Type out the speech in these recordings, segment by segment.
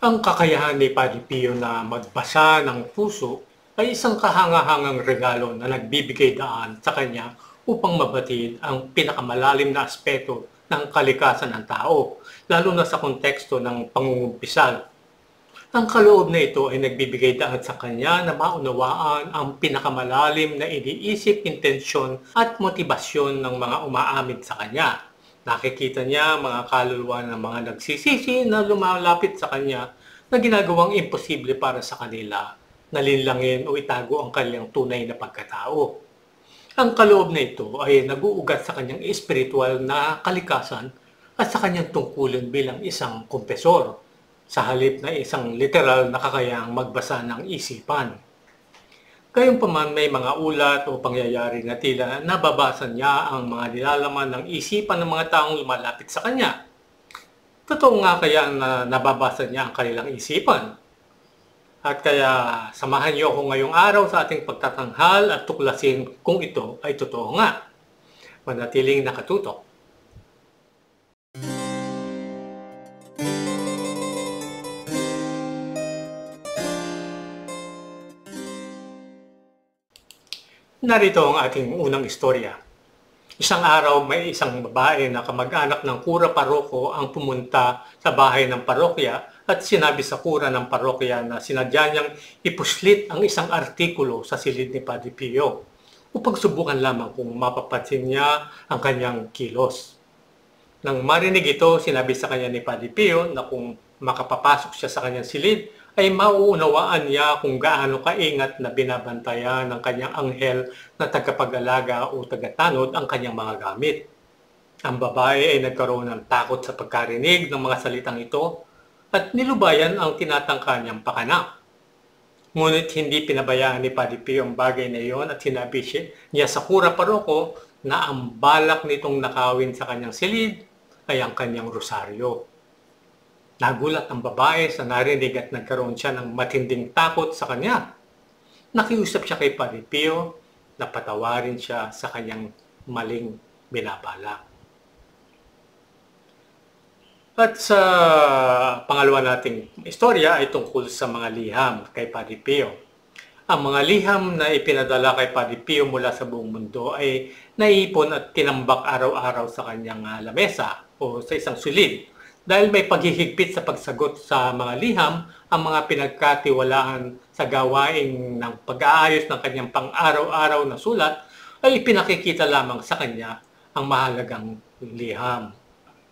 Ang kakayahan ni Padre Pio na magbasa ng puso ay isang kahangahangang regalo na nagbibigay daan sa kanya upang mabatid ang pinakamalalim na aspeto ng kalikasan ng tao, lalo na sa konteksto ng pangungumpisal. Ang kaloob na ito ay nagbibigay daan sa kanya na maunawaan ang pinakamalalim na iniisip, intensyon at motibasyon ng mga umaamid sa kanya. Nakikita niya mga kaluluwa ng mga nagsisisi na lumalapit sa kanya na ginagawang imposible para sa kanila na linlangin o itago ang kanilang tunay na pagkatao. Ang kaloob na ito ay nag-uugat sa kanyang espiritual na kalikasan at sa kanyang tungkulin bilang isang kumpesor, sa halip na isang literal na kakayahang magbasa ng isipan. Gayunpaman may mga ulat o pangyayari na tila nababasa niya ang mga nilalaman ng isipan ng mga taong lumalapit sa kanya. Totoo nga kaya na nababasa niya ang kanilang isipan? At kaya samahan niyo ako ngayong araw sa ating pagtatanghal at tuklasin kung ito ay totoo nga. Manatiling nakatutok. Narito ang ating unang istorya. Isang araw may isang babae na kamag-anak ng kura paroko ang pumunta sa bahay ng parokya at sinabi sa kura ng parokya na sinadya niyang ipuslit ang isang artikulo sa silid ni Padre Pio upang subukan lamang kung mapapansin niya ang kanyang kilos. Nang marinig ito, sinabi sa kanya ni Padre Pio na kung makapapasok siya sa kanyang silid, ay mauunawaan niya kung gaano kaingat na binabantayan ng kanyang anghel na tagapag-alaga o tagatanod ang kanyang mga gamit. Ang babae ay nagkaroon ng takot sa pagkarinig ng mga salitang ito at nilubayan ang tinatangka niyang pakana. Ngunit hindi pinabayaan ni Padre Pio ang bagay na iyon at sinabi niya sa kura paroko na ang balak nitong nakawin sa kanyang silid ay ang kanyang rosaryo. Nagulat ang babae sa narinig at nagkaroon siya ng matinding takot sa kanya. Nakiusap siya kay Padre Pio na patawarin siya sa kanyang maling binabalak. At sa pangalawa nating istorya ay tungkol sa mga liham kay Padre Pio. Ang mga liham na ipinadala kay Padre Pio mula sa buong mundo ay naiipon at tinambak araw-araw sa kanyang lamesa o sa isang sulid. Dahil may paghihigpit sa pagsagot sa mga liham, ang mga pinagkatiwalaan sa gawain ng pag-aayos ng kanyang pang-araw-araw na sulat ay ipinakikita lamang sa kanya ang mahalagang liham.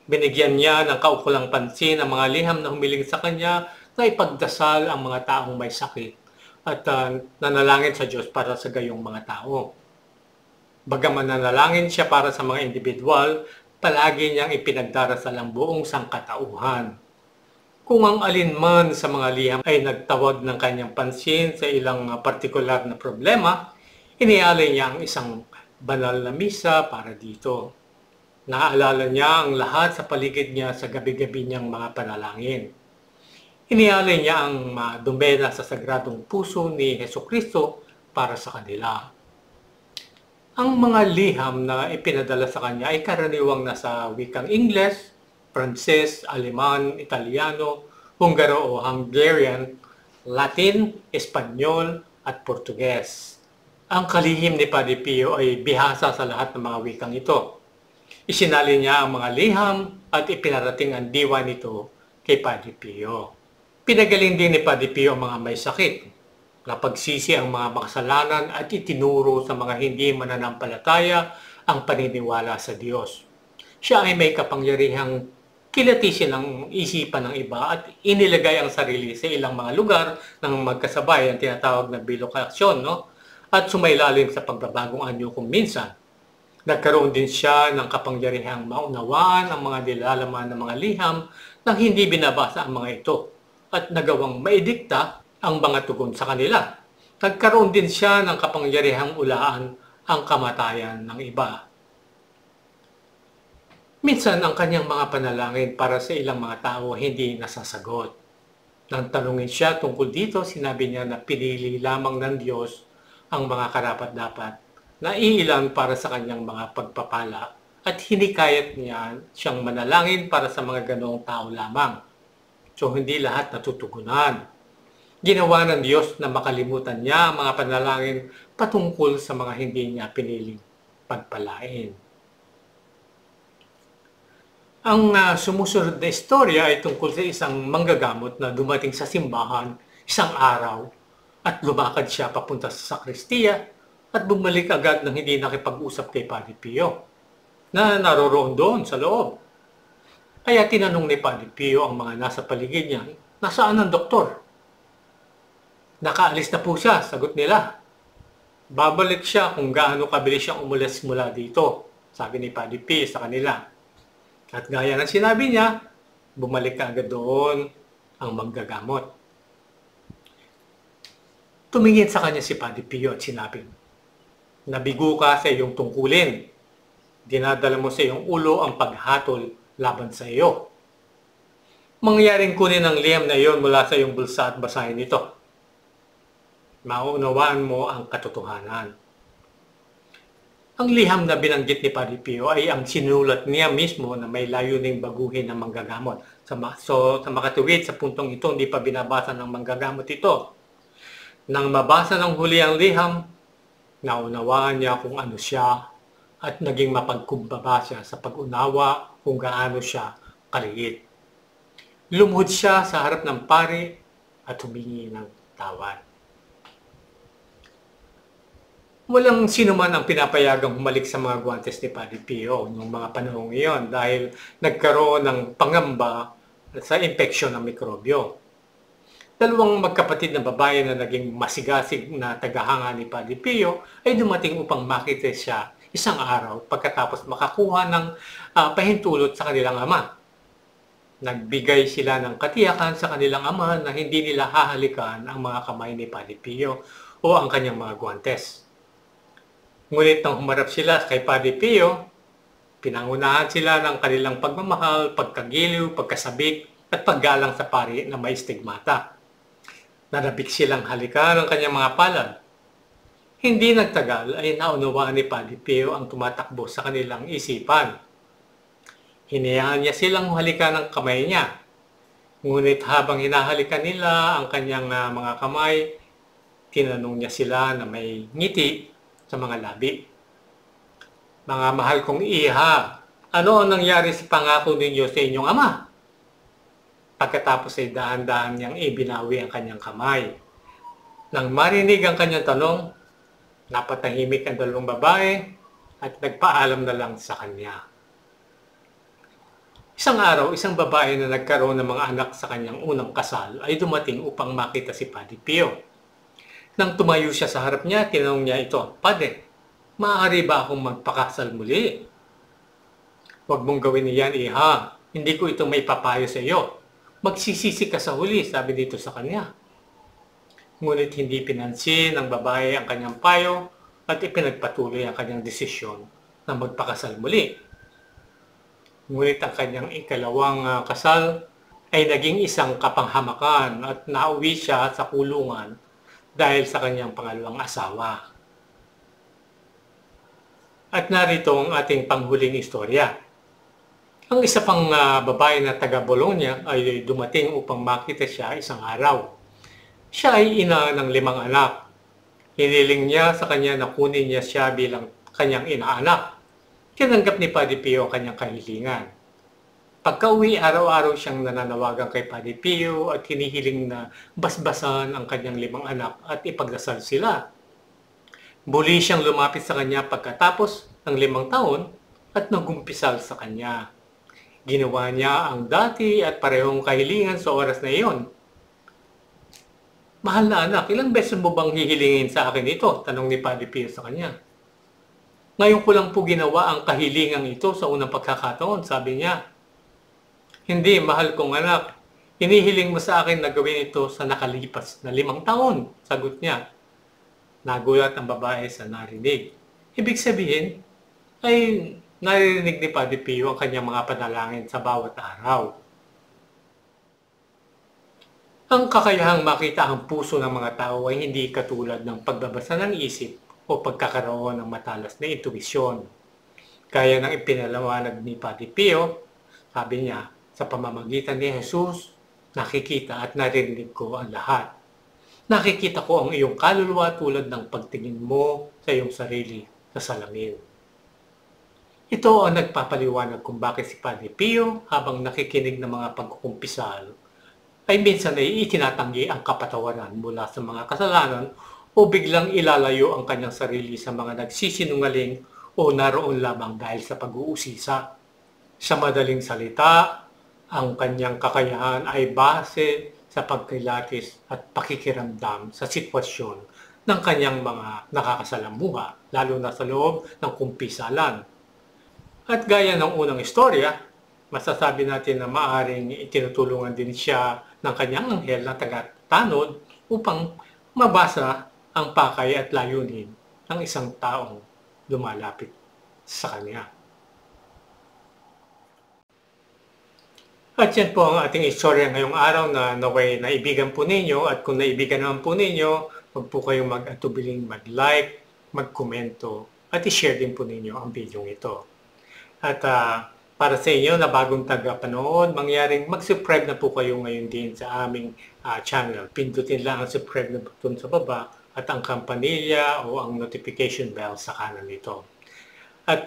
Binigyan niya ng kaukulang pansin ang mga liham na humiling sa kanya na ipagdasal ang mga taong may sakit at nanalangin sa Diyos para sa gayong mga tao. Bagaman nanalangin siya para sa mga individual, palagi niyang ipinagdarasal ang buong sangkatauhan. Kung ang alinman sa mga liham ay nagtawag ng kanyang pansin sa ilang partikular na problema, inialay niya ang isang banal na misa para dito. Naaalala niya ang lahat sa paligid niya sa gabi-gabi niyang mga panalangin. Inialay niya ang dumena sa sagradong puso ni Hesukristo para sa kanila. Ang mga liham na ipinadala sa kanya ay karaniwang nasa wikang Ingles, Pranses, Aleman, Italiano, Hungaro o Hungarian, Latin, Espanyol at Portuges. Ang kalihim ni Padre Pio ay bihasa sa lahat ng mga wikang ito. Isinali niya ang mga liham at ipinarating ang diwa nito kay Padre Pio. Pinagaling din ni Padre Pio ang mga may sakit. Napagsisi ang mga makasalanan at itinuro sa mga hindi mananampalataya ang paniniwala sa Diyos. Siya ay may kapangyarihang kilatisin ang isipan ng iba at inilagay ang sarili sa ilang mga lugar ng magkasabay, ang tinatawag na bilokasyon, at sumailalim sa pagbabagong anyo kung minsan. Nagkaroon din siya ng kapangyarihang maunawaan ang mga nilalaman ng mga liham nang hindi binabasa ang mga ito at nagawang maidikta ang mga tugon sa kanila. Nagkaroon din siya ng kapangyarihang ulaan ang kamatayan ng iba. Minsan ang kanyang mga panalangin para sa ilang mga tao hindi nasasagot. Nang tanungin siya tungkol dito, sinabi niya na pinili lamang ng Diyos ang mga karapat-dapat na iilan para sa kanyang mga pagpapala at hinikayat niya siyang manalangin para sa mga ganoong tao lamang. So hindi lahat natutugunan. Ginawa ng Diyos na makalimutan niya ang mga panalangin patungkol sa mga hindi niya piniling pagpalain. Ang sumusunod na istorya ay tungkol sa isang manggagamot na dumating sa simbahan isang araw at lumakad siya papunta sa sakristiya at bumalik agad nang hindi nakipag-usap kay Padre Pio na naroroon doon sa loob. Kaya tinanong ni Padre Pio ang mga nasa paligid niya, nasaan ang doktor? Nakaalis na po siya, sagot nila. Babalik siya kung gaano kabilis siyang umulis mula dito, sabi ni Padre Pio sa kanila. At gaya ng sinabi niya, bumalik ka agad doon ang manggagamot. Tumingin sa kanya si Padre Pio at sinabi, nabigo ka sa iyong tungkulin. Dinadala mo sa iyong ulo ang paghatol laban sa iyo. Mangyaring kunin ang liham na iyon mula sa iyong bulsa at basahin ito. Maunawaan mo ang katotohanan. Ang liham na binanggit ni Padre Pio ay ang sinulat niya mismo na may layuning baguhin ng manggagamot. Sa makatuwid sa puntong ito, hindi pa binabasa ng manggagamot ito. Nang mabasa ng huli ang liham, naunawaan niya kung ano siya at naging mapagkumbaba siya sa pag-unawa kung gaano siya kaliit. Lumuhod siya sa harap ng pari at humingi ng tawad. Walang sino man ang pinapayagang humalik sa mga guwantes ni Padre Pio noong mga panahong iyon dahil nagkaroon ng pangamba sa impeksyon ng mikrobyo. Dalawang magkapatid na babae na naging masigasig na tagahanga ni Padre Pio ay dumating upang makita siya isang araw pagkatapos makakuha ng pahintulot sa kanilang ama. Nagbigay sila ng katiyakan sa kanilang ama na hindi nila hahalikan ang mga kamay ni Padre Pio o ang kanyang mga guwantes. Ngunit nang humarap sila kay Padre Pio, pinangunahan sila ng kanilang pagmamahal, pagkagiliw, pagkasabik at paggalang sa pari na may stigmata. Narabik silang halikan ng kanyang mga palad. Hindi nagtagal ay naunawaan ni Padre Pio ang tumatakbo sa kanilang isipan. Hinayaan niya silang halikan ng kamay niya. Ngunit habang hinahalikan nila ang kanyang mga kamay, tinanong niya sila na may ngiti sa mga labi. Mga mahal kong iha, ano ang nangyari sa pangako ninyo sa inyong ama? Pagkatapos ay dahan-dahan niyang ibinawi ang kanyang kamay. Nang marinig ang kanyang tanong, napatahimik ang dalawang babae at nagpaalam na lang sa kanya. Isang araw, isang babae na nagkaroon ng mga anak sa kanyang unang kasal ay dumating upang makita si Padre Pio. Nang tumayo siya sa harap niya, tinanong niya ito, Padre, maaari ba akong magpakasal muli? Huwag mong gawin niyan, iha. Hindi ko ito may papayo sa iyo. Magsisisi ka sa huli, sabi dito sa kanya. Ngunit hindi pinansin ng babae ang kanyang payo at ipinagpatuloy ang kanyang desisyon na magpakasal muli. Ngunit ang kanyang ikalawang kasal ay naging isang kapanghamakan at nauwi siya sa kulungan dahil sa kanyang pangalawang asawa. At narito ang ating panghuling istorya. Ang isa pang babae na taga Bologna ay dumating upang makita siya isang araw. Siya ay ina ng 5 anak. Hiniling niya sa kanya na kunin niya siya bilang kanyang inaanak. Tinanggap ni Padre Pio ang kanyang kahilingan. Pagka-uwi, araw-araw siyang nananawagan kay Padre Pio at hinihiling na basbasan ang kanyang 5 anak at ipagdasal sila. Muli siyang lumapit sa kanya pagkatapos ng 5 taon at nagumpisal sa kanya. Ginawa niya ang dati at parehong kahilingan sa oras na iyon. Mahal na anak, ilang beses mo bang hihilingin sa akin ito? Tanong ni Padre Pio sa kanya. Ngayon ko lang po ginawa ang kahilingan ito sa unang pagkakataon, sabi niya. Hindi, mahal kong anak. Hinihiling mo sa akin na gawin ito sa nakalipas na 5 taon, sagot niya. Nagulat ang babae sa narinig. Ibig sabihin, ay naririnig ni Padre Pio ang kanyang mga panalangin sa bawat araw. Ang kakayahang makita ang puso ng mga tao ay hindi katulad ng pagbabasa ng isip o pagkakaroon ng matalas na intuisyon. Kaya ng ipinalawanag ni Padre Pio, sabi niya, sa pamamagitan ni Jesus, nakikita at narinig ko ang lahat. Nakikita ko ang iyong kaluluwa tulad ng pagtingin mo sa iyong sarili sa salamin. Ito ang nagpapaliwanag kung bakit si Padre Pio, habang nakikinig ng mga pagkukumpisal, ay minsan ay itinatanggi ang kapatawaran mula sa mga kasalanan o biglang ilalayo ang kanyang sarili sa mga nagsisinungaling o naroon lamang dahil sa pag-uusisa. Sa madaling salita, ang kanyang kakayahan ay base sa pagkilatis at pakikiramdam sa sitwasyon ng kanyang mga nakakasalamuha, lalo na sa loob ng kumpisalan. At gaya ng unang istorya, masasabi natin na maaaring itinutulungan din siya ng kanyang anghel na taga-tanod upang mabasa ang pakay at layunin ng isang taong lumalapit sa kanya. At yan po ang ating istorya ngayong araw na naway naibigan po ninyo, at kung naibigan naman po ninyo, huwag po kayong mag-atubiling mag-like, mag-komento at i-share din po ninyo ang video ito. At para sa inyo na bagong taga-panood, mangyaring mag-subscribe na po kayo ngayon din sa aming channel. Pindutin lang ang subscribe na button sa baba at ang kampanilya o ang notification bell sa kanan nito. At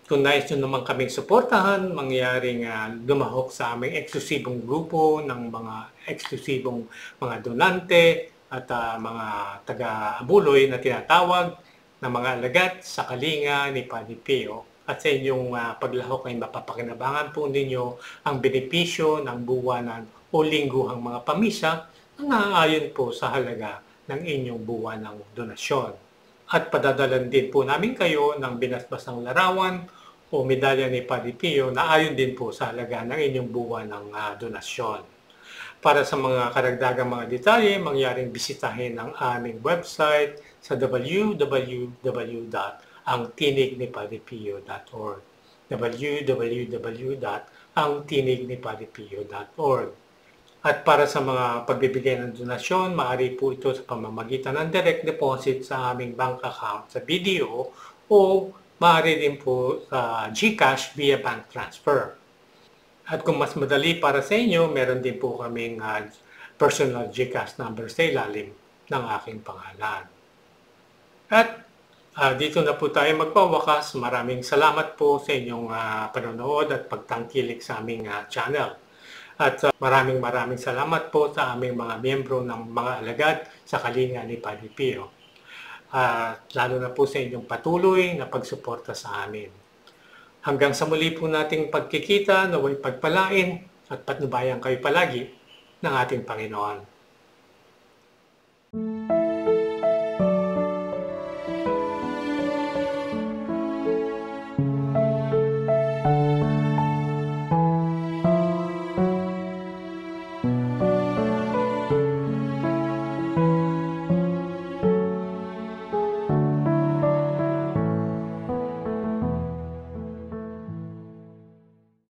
kung nais nyo naman kaming suportahan, mangyaring lumahok sa aming eksklusibong grupo ng mga eksklusibong mga donante at mga taga-abuloy na tinatawag na mga alagad sa kalinga ni Padre Pio. At sa inyong paglahok ay mapapakinabangan po ninyo ang benepisyo ng buwanan o lingguhang mga pamisa na naaayon po sa halaga ng inyong buwanang donasyon. At padadalan din po namin kayo ng binasbasang larawan o medalya ni Padre Pio na ayon din po sa halaga ng inyong buwanang donasyon. Para sa mga karagdagang mga detalye, mangyaring bisitahin ang aming website sa www.angtinignipadrepio.org www.angtinignipadrepio.org. At para sa mga pagbibigay ng donasyon, maaari po ito sa pamamagitan ng direct deposit sa aming bank account sa BDO o maaari din po sa GCash via bank transfer. At kung mas madali para sa inyo, meron din po kaming personal GCash number sa ilalim ng aking pangalan. At dito na po tayo magpawakas. Maraming salamat po sa inyong panonood at pagtangkilik sa aming channel. At maraming salamat po sa aming mga miyembro ng mga alagad sa kalinga ni Padre Pio. Lalo na po sa inyong patuloy na pagsuporta sa amin. Hanggang sa muli po nating pagkikita, naway pagpalain at patnubayan kayo palagi ng ating Panginoon.